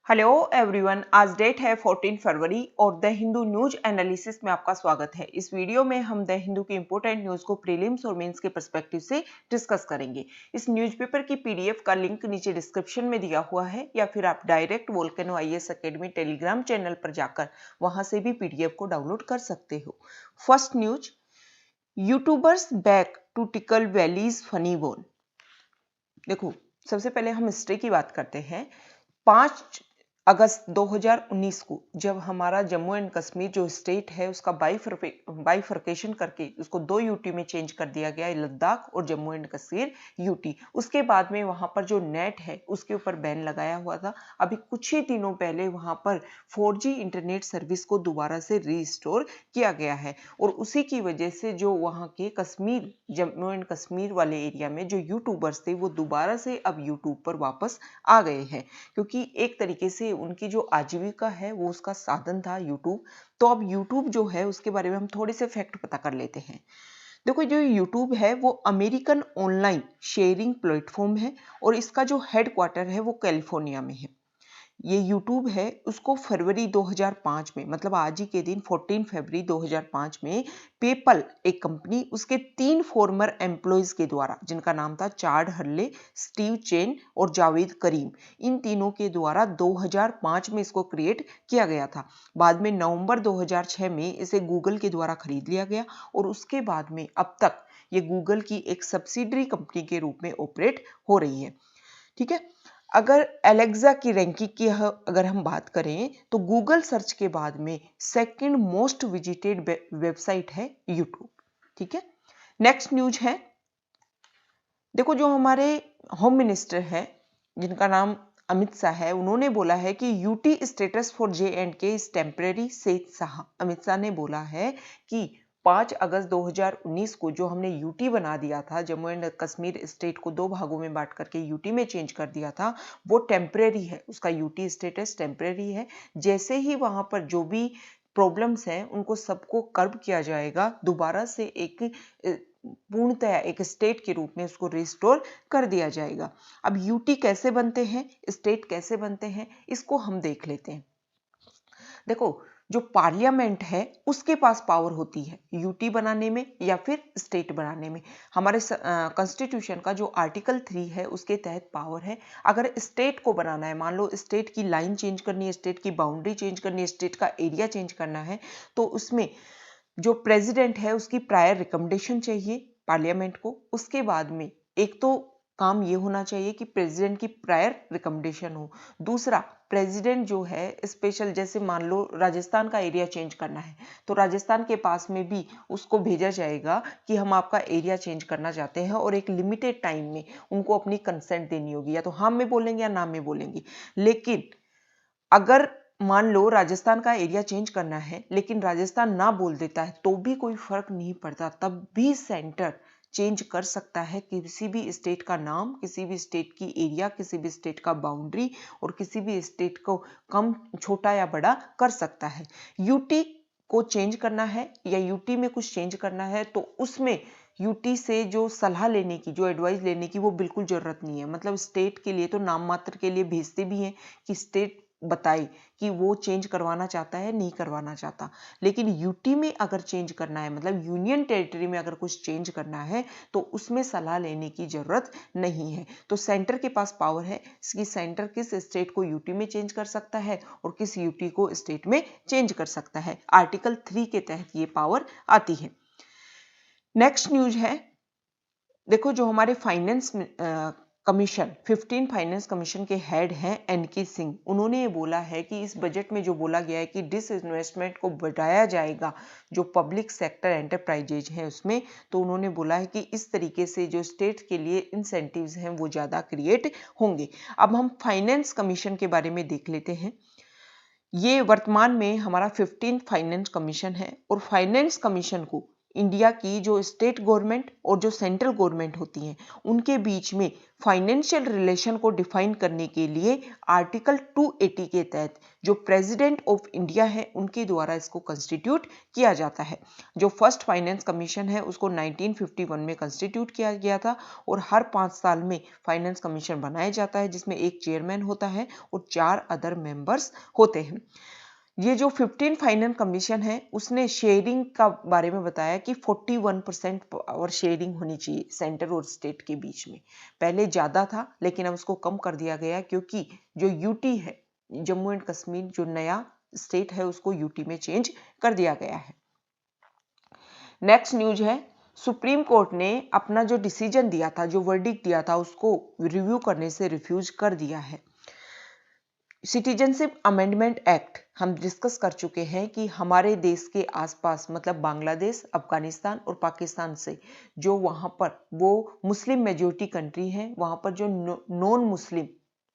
Hello everyone, आज date है 14 फरवरी और द हिंदू न्यूज एनालिसिस में आपका स्वागत है। इस वीडियो में हम द हिंदू की इंपॉर्टेंट न्यूज को प्रीलिम्स और मेंस के पर्सपेक्टिव से डिस्कस करेंगे। इस न्यूज़पेपर की पीडीएफ का लिंक नीचे डिस्क्रिप्शन में दिया हुआ है या फिर आप direct volcano IAS academy Telegram channel पर जाकर वहां से भी पीडीएफ को डाउनलोड कर सकते हो। First news, YouTubers back to tickle valleys funny bone. देखो, सबसे पहले हम हिस्ट्री की बात करते हैं। 5 अगस्त 2019 को जब हमारा जम्मू एंड कश्मीर जो स्टेट है उसका बाइफर्केशन करके उसको 2 यूटी में चेंज कर दिया गया है, लद्दाख और जम्मू एंड कश्मीर यूटी। उसके बाद में वहां पर जो नेट है उसके ऊपर बैन लगाया हुआ था। अभी कुछ ही दिनों पहले वहां पर 4G इंटरनेट सर्विस को दोबारा से रीस्टोर किया गया है और उसी की वजह से जो वहां के कश्मीर, जम्मू एंड कश्मीर वाले एरिया में जो यूट्यूबर्स थे वो दोबारा से अब यूट्यूब पर वापस आ गए हैं, क्योंकि एक तरीके से उनकी जो आजीविका है वो उसका साधन था यूट्यूब। तो अब यूट्यूब जो है उसके बारे में हम थोड़े से फैक्ट पता कर लेते हैं। देखो, जो यूट्यूब है वो अमेरिकन ऑनलाइन शेयरिंग प्लेटफॉर्म है और इसका जो हेडक्वार्टर है वो कैलिफोर्निया में है। ये यूट्यूब है उसको फरवरी 2005 में, मतलब आज ही के दिन 14 फरवरी 2005 में पेपल एक कंपनी उसके 3 फॉर्मर एम्प्लॉयज के द्वारा, जिनका नाम था चाड हर्ले, स्टीव चेन और जावेद करीम, इन तीनों के द्वारा 2005 में इसको क्रिएट किया गया था। बाद में नवंबर 2006 में इसे गूगल के द्वारा खरीद लिया गया और उसके बाद में अब तक ये गूगल की एक सब्सिडरी कंपनी के रूप में ऑपरेट हो रही है। ठीक है। अगर एलेक्सा की रैंकिंग की अगर हम बात करें तो गूगल सर्च के बाद में सेकंड मोस्ट विजिटेड वेबसाइट है यूट्यूब। ठीक है। नेक्स्ट न्यूज है, देखो जो हमारे होम मिनिस्टर है जिनका नाम अमित शाह है, उन्होंने बोला है कि UT status for J&K is temporary. सेठ शाह, अमित शाह ने बोला है कि 5 अगस्त 2019 को जो हमने यूटी बना दिया था, जम्मू एंड कश्मीर स्टेट को 2 भागों में बांट करके यूटी में चेंज कर दिया था, वो टेम्परेरी है, उसका यूटी स्टेटस टेम्परेरी है। जैसे ही वहां पर जो भी प्रॉब्लम्स हैं उनको सबको कर्ब किया जाएगा, दोबारा से एक पूर्णतया एक स्टेट के रूप में उसको रिस्टोर कर दिया जाएगा। अब यूटी कैसे बनते हैं, स्टेट कैसे बनते हैं, इसको हम देख लेते हैं। देखो, जो पार्लियामेंट है उसके पास पावर होती है यूटी बनाने में या फिर स्टेट बनाने में। हमारे कॉन्स्टिट्यूशन का जो आर्टिकल 3 है उसके तहत पावर है। अगर स्टेट को बनाना है, मान लो स्टेट की लाइन चेंज करनी है, स्टेट की बाउंड्री चेंज करनी है, स्टेट का एरिया चेंज करना है, तो उसमें जो प्रेसिडेंट है उसकी प्रायर रिकमेंडेशन चाहिए पार्लियामेंट को। उसके बाद में एक तो काम ये होना चाहिए कि प्रेसिडेंट की प्रायर रिकमेंडेशन हो। दूसरा, प्रेसिडेंट जो है स्पेशल, जैसे मान लो राजस्थान का एरिया चेंज करना है तो राजस्थान के पास में भी उसको भेजा जाएगा कि हम आपका एरिया चेंज करना चाहते हैं और एक लिमिटेड टाइम में उनको अपनी कंसेंट देनी होगी, या तो हाँ में बोलेंगे या ना में बोलेंगे। लेकिन अगर मान लो राजस्थान का एरिया चेंज करना है लेकिन राजस्थान ना बोल देता है तो भी कोई फर्क नहीं पड़ता, तब भी सेंटर चेंज कर सकता है किसी भी स्टेट का नाम, किसी भी स्टेट की एरिया, किसी भी स्टेट का बाउंड्री और किसी भी स्टेट को कम, छोटा या बड़ा कर सकता है। यूटी को चेंज करना है या यूटी में कुछ चेंज करना है तो उसमें यूटी से जो सलाह लेने की, जो एडवाइस लेने की वो बिल्कुल जरूरत नहीं है। मतलब स्टेट के लिए तो नाम मात्र के लिए भेजते भी हैं कि स्टेट बताए कि वो चेंज करवाना चाहता है नहीं करवाना चाहता। लेकिन यूटी में अगर चेंज करना है, मतलब यूनियन टेरिटरी में अगर कुछ चेंज करना है तो उसमें सलाह लेने की जरूरत नहीं है। तो सेंटर के पास पावर है कि सेंटर किस स्टेट को यूटी में चेंज कर सकता है और किस यूटी को स्टेट में चेंज कर सकता है। आर्टिकल 3 के तहत ये पावर आती है। नेक्स्ट न्यूज है, देखो जो हमारे फाइनेंस कमीशन 15 फाइनेंस कमीशन के हेड हैं एनके सिंह, उन्होंने ये बोला है कि इस बजट में जो बोला गया है कि डिसइन्वेस्टमेंट को बढ़ाया जाएगा जो पब्लिक सेक्टर एंटरप्राइजेज हैं उसमें, तो उन्होंने बोला है कि इस तरीके से जो स्टेट के लिए इंसेंटिव्स हैं वो ज़्यादा क्रिएट होंगे। अब हम फाइनेंस कमीशन के बारे में देख लेते हैं। ये वर्तमान में हमारा 15 फाइनेंस कमीशन है और फाइनेंस कमीशन को इंडिया की जो स्टेट गवर्नमेंट और जो सेंट्रल गवर्नमेंट होती हैं उनके बीच में फाइनेंशियल रिलेशन को डिफाइन करने के लिए आर्टिकल 280 के तहत जो प्रेसिडेंट ऑफ इंडिया है उनके द्वारा इसको कंस्टिट्यूट किया जाता है। जो फर्स्ट फाइनेंस कमीशन है उसको 1951 में कंस्टिट्यूट किया गया था और हर 5 साल में फाइनेंस कमीशन बनाया जाता है जिसमें एक चेयरमैन होता है और 4 अदर मेंबर्स होते हैं। ये जो 15 फाइनेंस कमीशन है उसने शेयरिंग का बारे में बताया कि 41% और शेयरिंग होनी चाहिए सेंटर और स्टेट के बीच में। पहले ज़्यादा था लेकिन अब उसको कम कर दिया गया क्योंकि जो यूटी है, जम्मू एंड कश्मीर जो नया स्टेट है उसको यूटी में चेंज कर दिया गया है। नेक्स्ट न्यूज है, सुप्रीम कोर्ट ने अपना जो डिसीजन दिया था, जो वर्डिक्ट दिया था, उसको रिव्यू करने से रिफ्यूज कर दिया है। सिटीजनशिप अमेंडमेंट एक्ट हम डिस्कस कर चुके हैं कि हमारे देश के आसपास मतलब बांग्लादेश, अफगानिस्तान और पाकिस्तान से जो वहां पर वो मुस्लिम मेजोरिटी कंट्री है, वहां पर जो non Muslim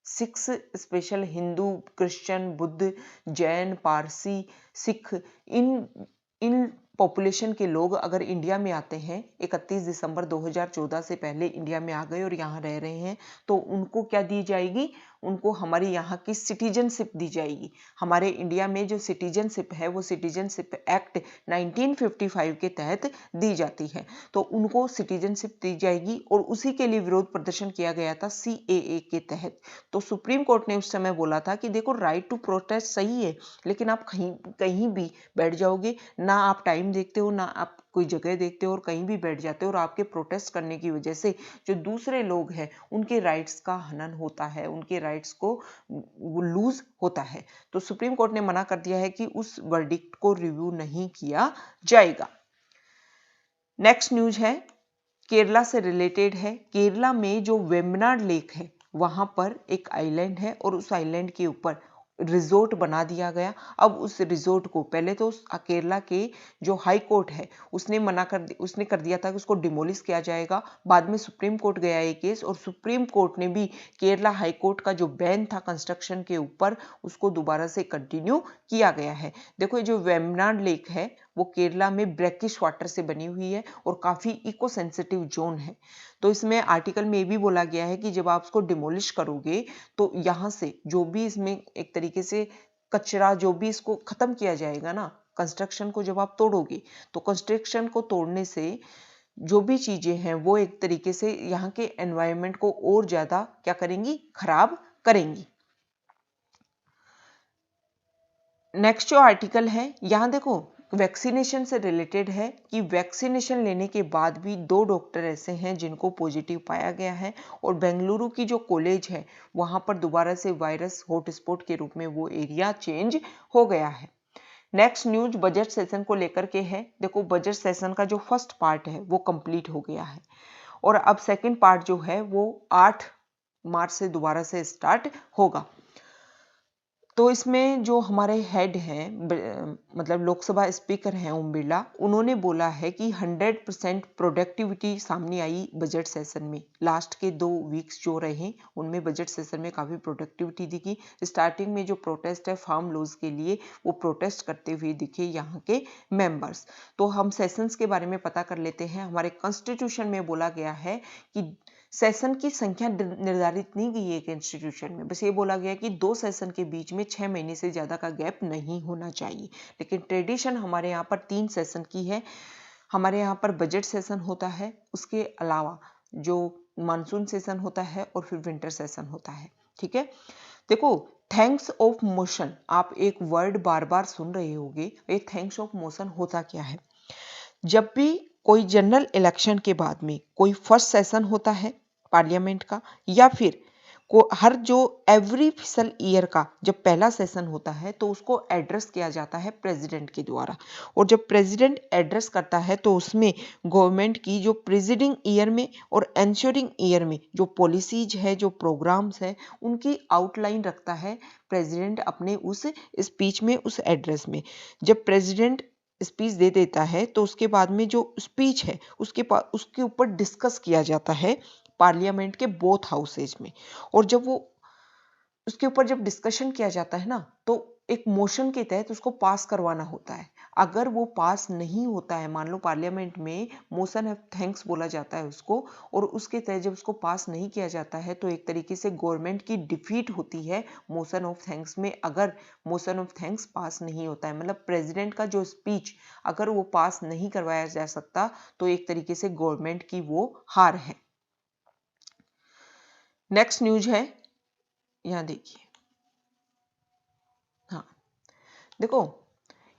Sikhs, special Hindu, Christian, Buddha, Jain, Parsi, Sikh, in population के लोग अगर इंडिया में आते हैं 31 दिसंबर 2014 से पहले इंडिया में आ गए और यहाँ रह रहे हैं तो उनको क्या दी जाएगी, उनको हमारे यहाँ की सिटीजनशिप दी जाएगी। हमारे इंडिया में जो सिटीजनशिप है वो सिटीजनशिप एक्ट 1955 के तहत दी जाती है, तो उनको सिटीजनशिप दी जाएगी और उसी के लिए विरोध प्रदर्शन किया गया था CAA के तहत। तो सुप्रीम कोर्ट ने उस समय बोला था कि देखो राइट टू प्रोटेस्ट सही है लेकिन आप कहीं भी बैठ जाओगे, ना आप टाइम देखते हो ना आप कोई जगह देखते हो और कहीं भी बैठ जाते हो और आपके प्रोटेस्ट करने की वजह से जो दूसरे लोग हैं उनके राइट्स का हनन होता है, उनके राइट्स को लूज होता है। तो सुप्रीम कोर्ट ने मना कर दिया है कि उस वर्डिक्ट को रिव्यू नहीं किया जाएगा। नेक्स्ट न्यूज है, केरला से रिलेटेड है। केरला में जो वेम्बनाड लेक है वहां पर एक आइलैंड है और उस आइलैंड के ऊपर रिजोर्ट बना दिया गया। अब उस रिजोर्ट को पहले तो केरला के जो हाई कोर्ट है उसने कर दिया था कि उसको डिमोलिश किया जाएगा। बाद में सुप्रीम कोर्ट गया ये केस और सुप्रीम कोर्ट ने भी केरला हाई कोर्ट का जो बैन था कंस्ट्रक्शन के ऊपर उसको दोबारा से कंटिन्यू किया गया है। देखो ये जो वेम्बनाड लेक है वो केरला में ब्रैकिश वाटर से बनी हुई है और काफी इको सेंसिटिव जोन है। तो इसमें आर्टिकल में ये भी बोला गया है कि जब आप उसको डिमोलिश करोगे तो यहाँ से जो भी इसमें एक तरीके से कचरा जो भी इसको खत्म किया जाएगा ना, कंस्ट्रक्शन को जब आप तोड़ोगे तो कंस्ट्रक्शन को तोड़ने से जो भी चीजें हैं वो एक तरीके से यहाँ के एनवायरनमेंट को और ज्यादा क्या करेंगी, खराब करेंगी। नेक्स्ट जो आर्टिकल है यहाँ देखो वैक्सीनेशन से रिलेटेड है कि वैक्सीनेशन लेने के बाद भी 2 डॉक्टर ऐसे हैं जिनको पॉजिटिव पाया गया है और बेंगलुरु की जो कॉलेज है वहां पर दोबारा से वायरस हॉटस्पॉट के रूप में वो एरिया चेंज हो गया है। नेक्स्ट न्यूज बजट सेशन को लेकर के है। देखो बजट सेशन का जो फर्स्ट पार्ट है वो कंप्लीट हो गया है और अब सेकेंड पार्ट जो है वो 8 मार्च से दोबारा से स्टार्ट होगा। तो इसमें जो हमारे हेड हैं मतलब लोकसभा स्पीकर हैं ओम बिरला, उन्होंने बोला है कि 100% प्रोडक्टिविटी सामने आई बजट सेशन में। लास्ट के 2 वीक्स जो रहे उनमें बजट सेशन में काफ़ी प्रोडक्टिविटी दिखी। स्टार्टिंग में जो प्रोटेस्ट है फार्म लॉज के लिए वो प्रोटेस्ट करते हुए दिखे यहाँ के मेंबर्स। तो हम सेशंस के बारे में पता कर लेते हैं। हमारे कॉन्स्टिट्यूशन में बोला गया है कि सेशन की संख्या निर्धारित नहीं गई है इंस्टीट्यूशन में, बस ये बोला गया कि 2 सेशन के बीच में 6 महीने से ज्यादा का गैप नहीं होना चाहिए। लेकिन ट्रेडिशन हमारे यहाँ पर 3 सेशन की है। हमारे यहाँ पर बजट सेशन होता है, उसके अलावा जो मानसून सेशन होता है और फिर विंटर सेशन होता है। ठीक है, देखो थैंक्स ऑफ मोशन, आप एक वर्ड बार बार सुन रहे होंगे। ये थैंक्स ऑफ मोशन होता क्या है? जब भी कोई जनरल इलेक्शन के बाद में कोई फर्स्ट सेशन होता है पार्लियामेंट का या फिर हर जो एवरी फिसल ईयर का जब पहला सेशन होता है तो उसको एड्रेस किया जाता है प्रेसिडेंट के द्वारा। और जब प्रेसिडेंट एड्रेस करता है तो उसमें गवर्नमेंट की जो प्रीसीडिंग ईयर में और एंश्योरिंग ईयर में जो पॉलिसीज है, जो प्रोग्राम्स है, उनकी आउटलाइन रखता है प्रेसिडेंट अपने उस स्पीच में, उस एड्रेस में। जब प्रेसिडेंट स्पीच दे देता है तो उसके बाद में जो स्पीच है उसके ऊपर डिस्कस किया जाता है पार्लियामेंट के बोथ हाउसेज में। और जब वो उसके ऊपर जब डिस्कशन किया जाता है ना तो एक मोशन के तहत उसको पास करवाना होता है। अगर वो पास नहीं होता है, मान लो पार्लियामेंट में मोशन ऑफ थैंक्स बोला जाता है उसको, और उसके तहत जब उसको पास नहीं किया जाता है तो एक तरीके से गवर्नमेंट की डिफीट होती है मोशन ऑफ थैंक्स में। अगर मोशन ऑफ थैंक्स पास नहीं होता है, मतलब प्रेसिडेंट का जो स्पीच अगर वो पास नहीं करवाया जा सकता तो एक तरीके से गवर्नमेंट की वो हार है। नेक्स्ट न्यूज है, यहां देखिए। हाँ देखो,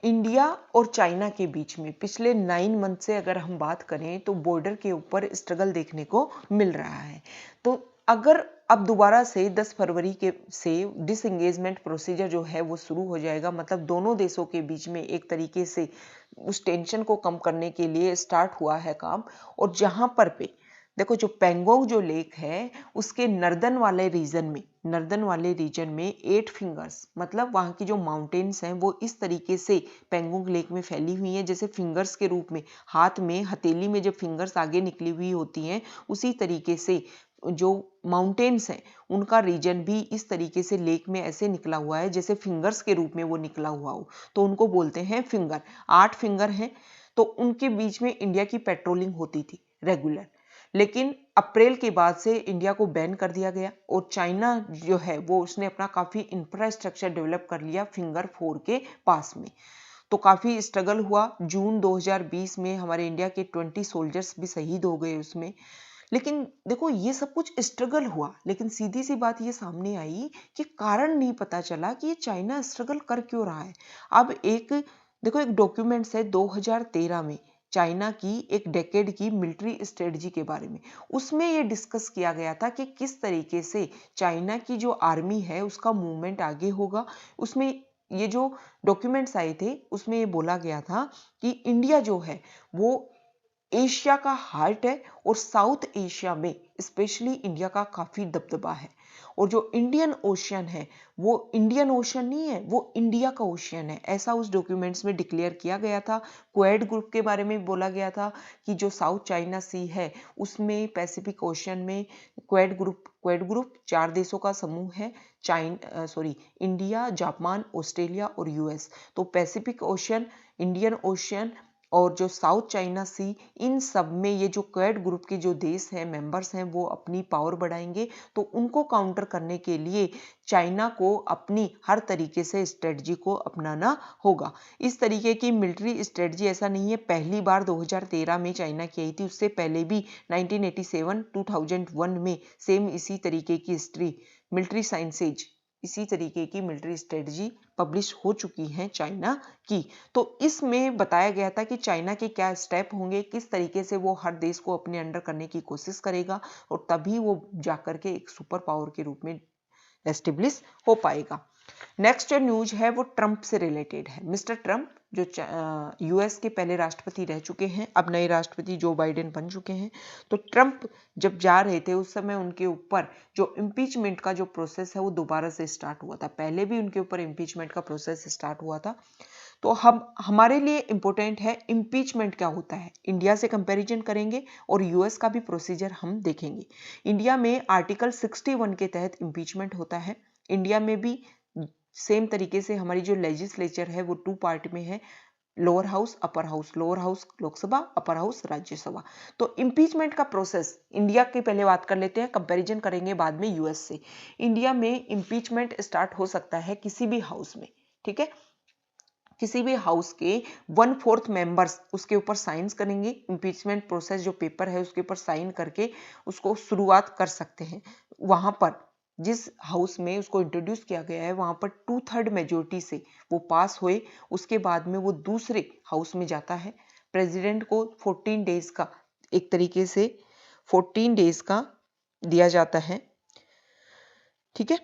इंडिया और चाइना के बीच में पिछले 9 मंथ से अगर हम बात करें तो बॉर्डर के ऊपर स्ट्रगल देखने को मिल रहा है। तो अगर अब दोबारा से 10 फरवरी के से डिसएंगेजमेंट प्रोसीजर जो है वो शुरू हो जाएगा, मतलब दोनों देशों के बीच में एक तरीके से उस टेंशन को कम करने के लिए स्टार्ट हुआ है काम। और जहां पर पे देखो, जो पेंगोंग जो लेक है उसके नर्दन वाले रीजन में 8 फिंगर्स, मतलब वहां की जो माउंटेन्स हैं वो इस तरीके से पेंगोंग लेक में फैली हुई हैं, जैसे फिंगर्स के रूप में, हाथ में हथेली में जब फिंगर्स आगे निकली हुई होती हैं उसी तरीके से जो माउंटेन्स हैं उनका रीजन भी इस तरीके से लेक में ऐसे निकला हुआ है जैसे फिंगर्स के रूप में वो निकला हुआ हो, तो उनको बोलते हैं फिंगर। 8 फिंगर हैं। तो उनके बीच में इंडिया की पेट्रोलिंग होती थी रेगुलर, लेकिन अप्रैल के बाद से इंडिया को बैन कर दिया गया और चाइना जो है वो उसने अपना काफी इंफ्रास्ट्रक्चर डेवलप कर लिया फिंगर 4 के पास में। तो काफी स्ट्रगल हुआ। जून 2020 में हमारे इंडिया के 20 सोल्जर्स भी शहीद हो गए उसमें। लेकिन देखो, ये सब कुछ स्ट्रगल हुआ, लेकिन सीधी सी बात ये सामने आई कि कारण नहीं पता चला कि ये चाइना स्ट्रगल कर क्यों रहा है। अब एक देखो, एक डॉक्यूमेंट्स है 2013 में चाइना की एक डेकेड की मिलिट्री स्ट्रेटजी के बारे में। उसमें ये डिस्कस किया गया था कि किस तरीके से चाइना की जो आर्मी है उसका मूवमेंट आगे होगा। उसमें ये जो डॉक्यूमेंट्स आए थे उसमें ये बोला गया था कि इंडिया जो है वो एशिया का हार्ट है और साउथ एशिया में स्पेशली इंडिया का काफी दबदबा है। और जो इंडियन ओशियन है वो इंडियन ओशियन नहीं है, वो इंडिया का ओशियन है, ऐसा उस डॉक्यूमेंट्स में डिक्लेयर किया गया था। क्वेड ग्रुप के बारे में बोला गया था कि जो साउथ चाइना सी है उसमें पैसिफिक ओशियन में क्वेड ग्रुप 4 देशों का समूह है, इंडिया, जापान, ऑस्ट्रेलिया और यूएस। तो पैसिफिक ओशियन, इंडियन ओशियन और जो साउथ चाइना सी, इन सब में ये जो क्वेड ग्रुप के जो देश हैं, मेंबर्स हैं, वो अपनी पावर बढ़ाएंगे। तो उनको काउंटर करने के लिए चाइना को अपनी हर तरीके से स्ट्रेटजी को अपनाना होगा। इस तरीके की मिलिट्री स्ट्रेटजी ऐसा नहीं है पहली बार 2013 में चाइना की आई थी, उससे पहले भी 1987 2001 में सेम इसी तरीके की हिस्ट्री मिलिट्री साइंसेज, इसी तरीके की मिलिट्री स्ट्रेटजी पब्लिश हो चुकी हैं चाइना की। तो इसमें बताया गया था कि चाइना के क्या स्टेप होंगे, किस तरीके से वो हर देश को अपने अंडर करने की कोशिश करेगा और तभी वो जाकर के एक सुपर पावर के रूप में एस्टेब्लिश हो पाएगा। नेक्स्ट जो न्यूज है वो ट्रंप से रिलेटेड है। मिस्टर ट्रंप जो यूएस के पहले राष्ट्रपति रह चुके हैं, अब नए राष्ट्रपति जो बाइडेन बन चुके हैं। तो ट्रंप जब जा रहे थे उस समय उनके ऊपर जो इम्पीचमेंट का जो प्रोसेस है वो दोबारा से स्टार्ट हुआ था। पहले भी उनके ऊपर इम्पीचमेंट का प्रोसेस स्टार्ट हुआ था। तो हम हमारे लिए इंपॉर्टेंट है इम्पीचमेंट क्या होता है, इंडिया से कंपैरिजन करेंगे और यूएस का भी प्रोसीजर हम देखेंगे। इंडिया में आर्टिकल 61 के तहत इम्पीचमेंट होता है। इंडिया में भी सेम तरीके से हमारी जो लेजिस्लेचर है वो 2 पार्ट में है, lower house upper house. Lower house Lok Sabha, upper house Rajya Sabha. तो इम्पीचमेंट का प्रोसेस इंडिया की पहले बात कर लेते हैं, कंपैरिजन करेंगे बाद में यूएस से। इंडिया में इम्पीचमेंट स्टार्ट हो सकता है किसी भी हाउस में, ठीक है, किसी भी हाउस के 1/4 मेंबर्स उसके ऊपर साइंस करेंगे। इम्पीचमेंट प्रोसेस जो पेपर है उसके ऊपर साइन करके उसको शुरुआत कर सकते हैं। वहां पर जिस हाउस में उसको इंट्रोड्यूस किया गया है वहां पर 2/3 मेजोरिटी से वो पास हुए, उसके बाद में वो दूसरे हाउस में जाता है। प्रेसिडेंट को 14 डेज का, एक तरीके से 14 डेज का दिया जाता है, ठीक है।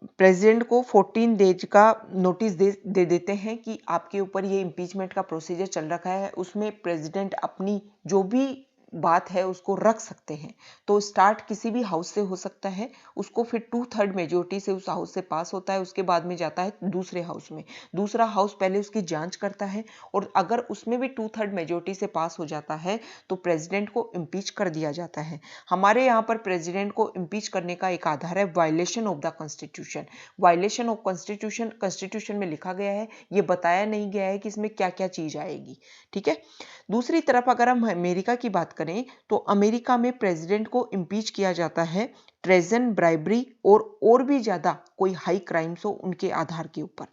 प्रेसिडेंट को 14 डेज का नोटिस दे देते हैं कि आपके ऊपर ये इम्पीचमेंट का प्रोसीजर चल रखा है। उसमें प्रेसिडेंट अपनी जो भी बात है उसको रख सकते हैं। तो स्टार्ट किसी भी हाउस से हो सकता है, उसको फिर 2/3 मेजोरिटी से उस हाउस से पास होता है, उसके बाद में जाता है दूसरे हाउस में। दूसरा हाउस पहले उसकी जांच करता है और अगर उसमें भी 2/3 मेजोरिटी से पास हो जाता है तो प्रेसिडेंट को इम्पीच कर दिया जाता है। हमारे यहाँ पर प्रेसिडेंट को इम्पीच करने का एक आधार है violation of the constitution. Violation of constitution में लिखा गया है, ये बताया नहीं गया है कि इसमें क्या क्या चीज आएगी। ठीक है। दूसरी तरफ अगर हम अमेरिका की बात करें तो अमेरिका में प्रेसिडेंट को इम्पीच किया जाता है ट्रेजन, ब्राइबरी और भी ज्यादा कोई हाई क्राइम्स हो उनके आधार के ऊपर।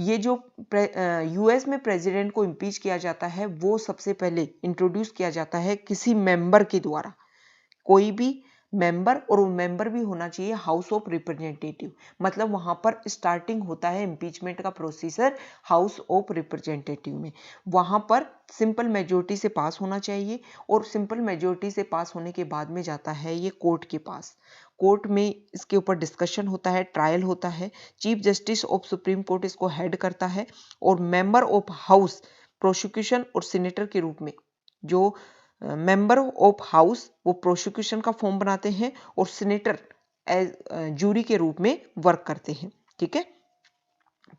ये जो यूएस में प्रेसिडेंट को इम्पीच किया जाता है वो सबसे पहले इंट्रोड्यूस किया जाता है किसी मेंबर के द्वारा, कोई भी मेंबर, और वो मेंबर भी होना चाहिए हाउस ऑफ रिप्रेजेंटेटिव। मतलब वहां पर स्टार्टिंग होता है इम्पीचमेंट का प्रोसीजर हाउस ऑफ रिप्रेजेंटेटिव में। वहां पर सिंपल मेजोरिटी से पास होना चाहिए और सिंपल मेजोरिटी से पास होने के बाद में जाता है ये कोर्ट के पास। कोर्ट में इसके ऊपर डिस्कशन होता है, ट्रायल होता है। Chief justice of supreme court इसको हेड करता है और मेंबर ऑफ हाउस प्रोसिक्यूशन और सीनेटर के रूप में जो मेंबर ऑफ हाउस वो प्रोसिक्यूशन का फॉर्म बनाते हैं और सीनेटर एज जूरी के रूप में वर्क करते हैं। ठीक है।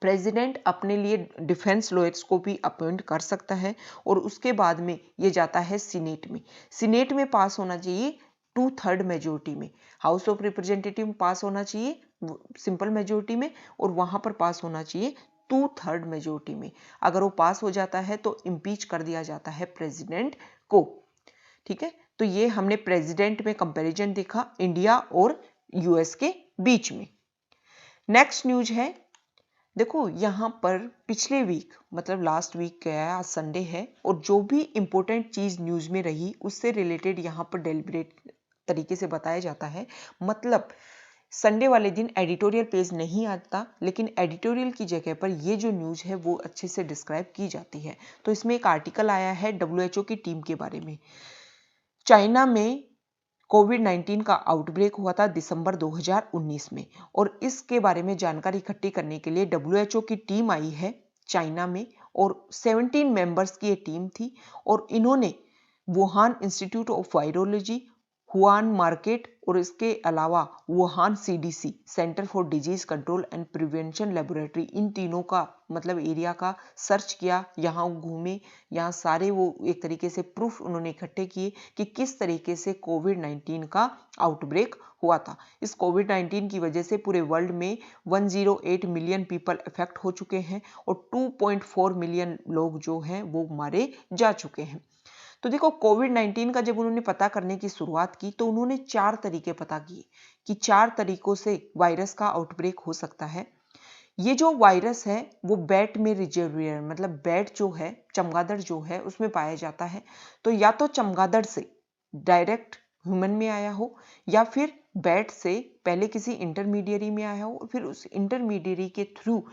प्रेसिडेंट अपने लिए डिफेंस लॉयर्स को भी अपॉइंट कर सकता है और उसके बाद में ये जाता है सीनेट में। सीनेट में पास होना चाहिए 2/3 मेजोरिटी में। हाउस ऑफ रिप्रेजेंटेटिव में पास होना चाहिए सिंपल मेजोरिटी में और वहां पर पास होना चाहिए 2/3 मेजोरिटी में। अगर वो पास हो जाता है तो इम्पीच कर दिया जाता है प्रेसिडेंट को। ठीक है। तो ये हमने प्रेसिडेंट में कंपैरिजन देखा इंडिया और यूएस के बीच में। नेक्स्ट न्यूज है, देखो यहां पर पिछले वीक मतलब लास्ट वीक गया है, आज संडे है, और जो भी इंपॉर्टेंट चीज न्यूज में रही उससे रिलेटेड यहां पर डेलिब्रेट तरीके से बताया जाता है। मतलब संडे वाले दिन एडिटोरियल पेज नहीं आता, लेकिन एडिटोरियल की जगह पर ये जो न्यूज है वो अच्छे से डिस्क्राइब की जाती है। तो इसमें एक आर्टिकल आया है WHO की टीम के बारे में। चाइना में कोविड-19 का आउटब्रेक हुआ था दिसंबर 2019 में और इसके बारे में जानकारी इकट्ठी करने के लिए WHO की टीम आई है चाइना में और 17 मेंबर्स की ये टीम थी और इन्होंने Wuhan Institute of Virology, Huanan market और इसके अलावा Wuhan CDC centre for disease control and prevention laboratory, इन तीनों का मतलब एरिया का सर्च किया, यहाँ घूमे, यहाँ सारे वो एक तरीके से प्रूफ उन्होंने इकट्ठे किए कि किस तरीके से कोविड-19 का आउटब्रेक हुआ था। इस कोविड-19 की वजह से पूरे वर्ल्ड में 108 मिलियन पीपल अफेक्ट हो चुके हैं और 2.4 मिलियन लोग जो हैं वो मारे जा चुके हैं। तो देखो कोविड-19 का जब उन्होंने पता करने की शुरुआत की तो उन्होंने 4 तरीके पता किए कि 4 तरीकों से वायरस का आउटब्रेक हो सकता है। ये जो वायरस है वो बैट में रिजर्वियर, मतलब बैट जो है, चमगादड़ जो है उसमें पाया जाता है। तो या तो चमगादड़ से डायरेक्ट ह्यूमन में आया हो या फिर बैट से पहले किसी इंटरमीडियरी में आया हो, फिर उस इंटरमीडियरी के थ्रू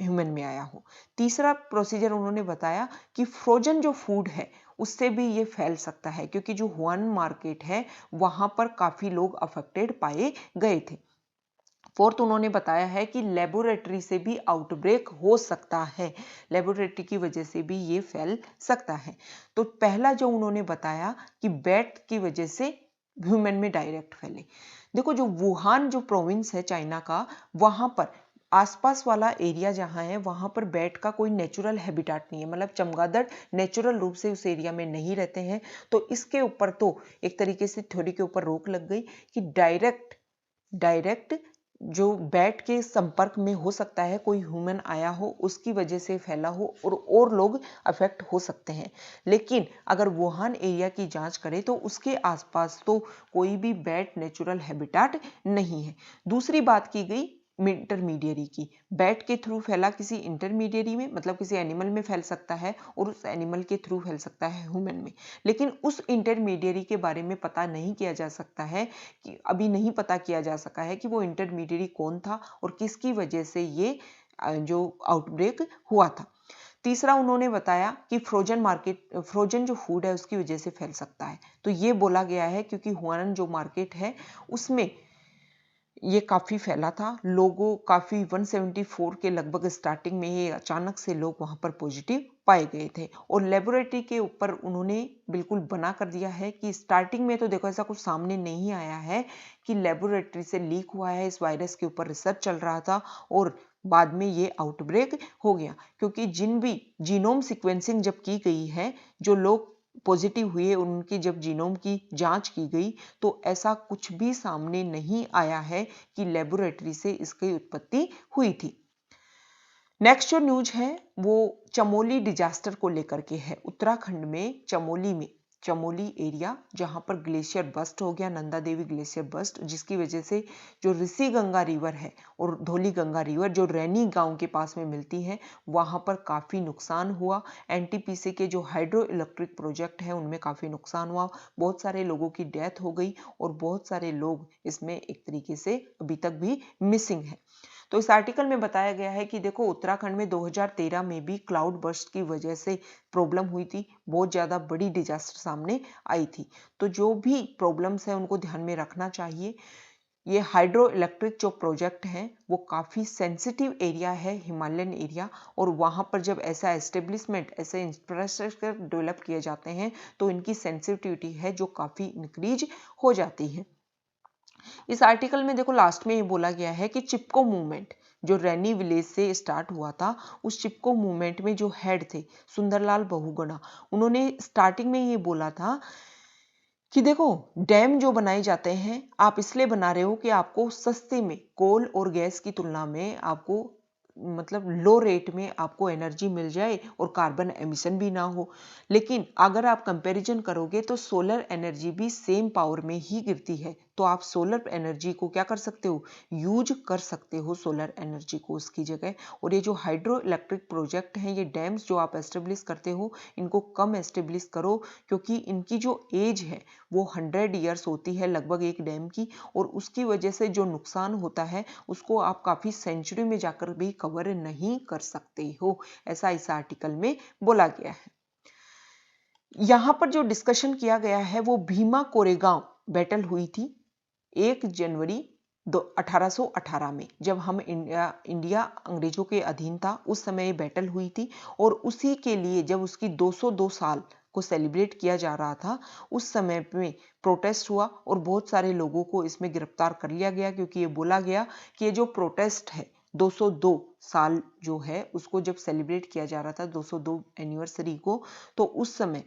ह्यूमन में आया हो। तीसरा प्रोसीजर उन्होंने बताया कि फ्रोजन जो फूड है उससे भी ये फैल सकता है, क्योंकि जो हुआन मार्केट है वहां पर काफी लोग अफेक्टेड पाए गए थे। फोर्थ उन्होंने बताया है कि लेबोरेटरी से भी आउटब्रेक हो सकता है, लेबोरेटरी की वजह से भी ये फैल सकता है। तो पहला जो उन्होंने बताया कि बैट की वजह से ह्यूमन में डायरेक्ट फैले। देखो जो वुहान जो प्रोविंस है चाइना का, वहां पर आसपास वाला एरिया जहां है वहां पर बैट का कोई नेचुरल हैबिटेट नहीं है, मतलब चमगादड़ नेचुरल रूप से उस एरिया में नहीं रहते हैं। तो इसके ऊपर तो एक तरीके से थ्योरी के ऊपर रोक लग गई कि डायरेक्ट जो बैट के संपर्क में हो सकता है कोई ह्यूमन आया हो उसकी वजह से फैला हो और लोग अफेक्ट हो सकते हैं। लेकिन अगर वुहान एरिया की जांच करें तो उसके आसपास तो कोई भी बैट नेचुरल हैबिटेट नहीं है। दूसरी बात की गई इंटरमीडियरी की, बैट के थ्रू फैला किसी इंटरमीडियरी में, मतलब किसी एनिमल में फैल सकता है और उस एनिमल के थ्रू फैल सकता है ह्यूमन में। लेकिन उस इंटरमीडियरी के बारे में पता नहीं किया जा सकता है कि अभी नहीं पता किया जा सका है कि वो इंटरमीडियरी कौन था और किसकी वजह से ये जो आउटब्रेक हुआ था। तीसरा उन्होंने बताया कि फ्रोजन जो फूड है उसकी वजह से फैल सकता है। तो ये बोला गया है क्योंकि हुआन जो मार्केट है उसमें ये काफ़ी फैला था, लोगों काफ़ी 174 के लगभग स्टार्टिंग में ये अचानक से लोग वहाँ पर पॉजिटिव पाए गए थे और लेबोरेटरी के ऊपर उन्होंने बिल्कुल बना कर दिया है कि स्टार्टिंग में तो देखो ऐसा कुछ सामने नहीं आया है कि लेबोरेटरी से लीक हुआ है, इस वायरस के ऊपर रिसर्च चल रहा था और बाद में ये आउटब्रेक हो गया, क्योंकि जिन भी जीनोम सीक्वेंसिंग जब की गई है, जो लोग पॉजिटिव हुए उनकी जब जीनोम की जांच की गई तो ऐसा कुछ भी सामने नहीं आया है कि लेबोरेटरी से इसकी उत्पत्ति हुई थी। नेक्स्ट जो न्यूज है वो चमोली डिजास्टर को लेकर के है। उत्तराखंड में चमोली एरिया जहां पर ग्लेशियर बस्ट हो गया, नंदा देवी ग्लेशियर बस्ट, जिसकी वजह से जो ऋषि गंगा रिवर है और धौली गंगा रिवर जो रैनी गांव के पास में मिलती है, वहां पर काफी नुकसान हुआ। एनटीपीसी के जो हाइड्रो इलेक्ट्रिक प्रोजेक्ट है उनमें काफी नुकसान हुआ, बहुत सारे लोगों की डेथ हो गई और बहुत सारे लोग इसमें एक तरीके से अभी तक भी मिसिंग है। तो इस आर्टिकल में बताया गया है कि देखो उत्तराखंड में 2013 में भी क्लाउड बर्स्ट की वजह से प्रॉब्लम हुई थी, बहुत ज्यादा बड़ी डिजास्टर सामने आई थी। तो जो भी प्रॉब्लम्स है उनको ध्यान में रखना चाहिए। ये हाइड्रो इलेक्ट्रिक जो प्रोजेक्ट है वो काफी सेंसिटिव एरिया है, हिमालयन एरिया, और वहां पर जब ऐसा एस्टेब्लिशमेंट, ऐसे इंफ्रास्ट्रक्चर डेवलप किए जाते हैं तो इनकी सेंसिटिविटी है जो काफी इंक्रीज हो जाती है। इस आर्टिकल में देखो लास्ट में ये बोला गया है कि चिपको मूवमेंट जो रैनी विलेज से स्टार्ट हुआ था, उस चिपको मूवमेंट में जो हेड थे सुंदरलाल बहुगुणा, उन्होंने स्टार्टिंग में ये बोला था कि देखो डैम जो बनाए जाते हैं आप इसलिए बना रहे हो कि आपको सस्ते में कोल और गैस की तुलना में आपको मतलब लो रेट में आपको एनर्जी मिल जाए और कार्बन एमिशन भी ना हो। लेकिन अगर आप कंपैरिजन करोगे तो सोलर एनर्जी भी सेम पावर में ही गिरती है, तो आप सोलर एनर्जी को क्या कर सकते हो, यूज कर सकते हो सोलर एनर्जी को उसकी जगह। और ये जो हाइड्रो इलेक्ट्रिक प्रोजेक्ट हैं, ये डैम्स जो आप एस्टेब्लिश करते हो इनको कम एस्टेब्लिश करो, क्योंकि इनकी जो एज है वो 100 ईयर्स होती है लगभग एक डैम की, और उसकी वजह से जो नुकसान होता है उसको आप काफी सेंचुरी में जाकर भी कवर नहीं कर सकते हो, ऐसा इस आर्टिकल में बोला गया है। यहां पर जो डिस्कशन किया गया है वो भीमा कोरेगांव बैटल हुई थी 1 जनवरी 1818 में, जब हम इंडिया अंग्रेजों के अधीन था उस समय ये बैटल हुई थी। और उसी के लिए जब उसकी 202 साल को सेलिब्रेट किया जा रहा था, उस समय में प्रोटेस्ट हुआ और बहुत सारे लोगों को इसमें गिरफ्तार कर लिया गया, क्योंकि ये बोला गया कि ये जो प्रोटेस्ट है 202 साल जो है उसको जब सेलिब्रेट किया जा रहा था 202 एनिवर्सरी को, तो उस समय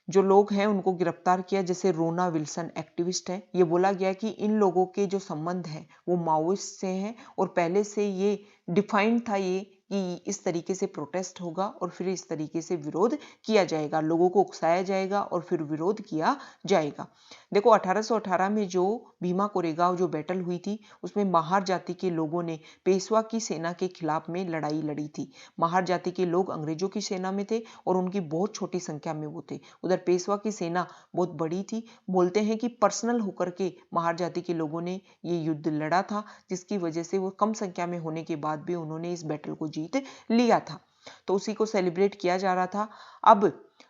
जो लोग हैं उनको गिरफ्तार किया, जैसे रोना विल्सन एक्टिविस्ट है। ये बोला गया कि इन लोगों के जो संबंध है वो माओइस्ट से हैं और पहले से ये डिफाइंड था ये कि इस तरीके से प्रोटेस्ट होगा और फिर इस तरीके से विरोध किया जाएगा, लोगों को उकसाया जाएगा और फिर विरोध किया जाएगा। देखो 1818 में जो भीमा कोरेगांव जो बैटल हुई थी उसमें महार जाति के लोगों ने पेशवा की सेना के खिलाफ में लड़ाई लड़ी थी। महार जाति के लोग अंग्रेजों की सेना में थे और उनकी बहुत छोटी संख्या में वो थे, उधर पेशवा की सेना बहुत बड़ी थी। बोलते हैं कि पर्सनल होकर के महार जाति के लोगों ने ये युद्ध लड़ा था, जिसकी वजह से वो कम संख्या में होने के बाद भी उन्होंने इस बैटल को जीत लिया था। तो उसी को सेलिब्रेट किया जा रहा था। अब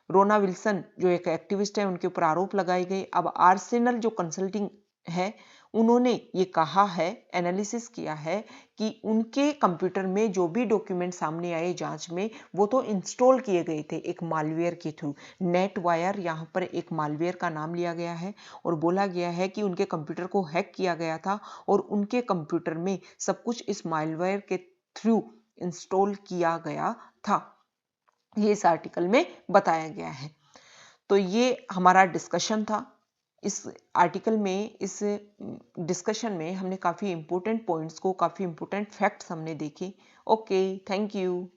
रोना विल्सन जो एक एक्टिविस्ट है उनके ऊपर आरोप लगाए गए। अब आर्सेनल जो कंसल्टिंग है उन्होंने ये कहा है, एनालिसिस किया है कि उनके कंप्यूटर में जो भी डॉक्यूमेंट सामने आए जांच में वो तो इंस्टॉल किए गए थे एक मालवेयर के थ्रू। नेट वायर यहाँ पर एक मालवेयर का नाम लिया गया है और बोला गया है कि उनके कंप्यूटर को हैक किया गया था और उनके कंप्यूटर में सब कुछ इस मालवेयर के थ्रू इंस्टॉल किया गया था। ये इस आर्टिकल में बताया गया है। तो ये हमारा डिस्कशन था। इस आर्टिकल में, इस डिस्कशन में हमने काफ़ी इंपॉर्टेंट पॉइंट्स को, काफ़ी इंपॉर्टेंट फैक्ट्स हमने देखे। Okay, thank you.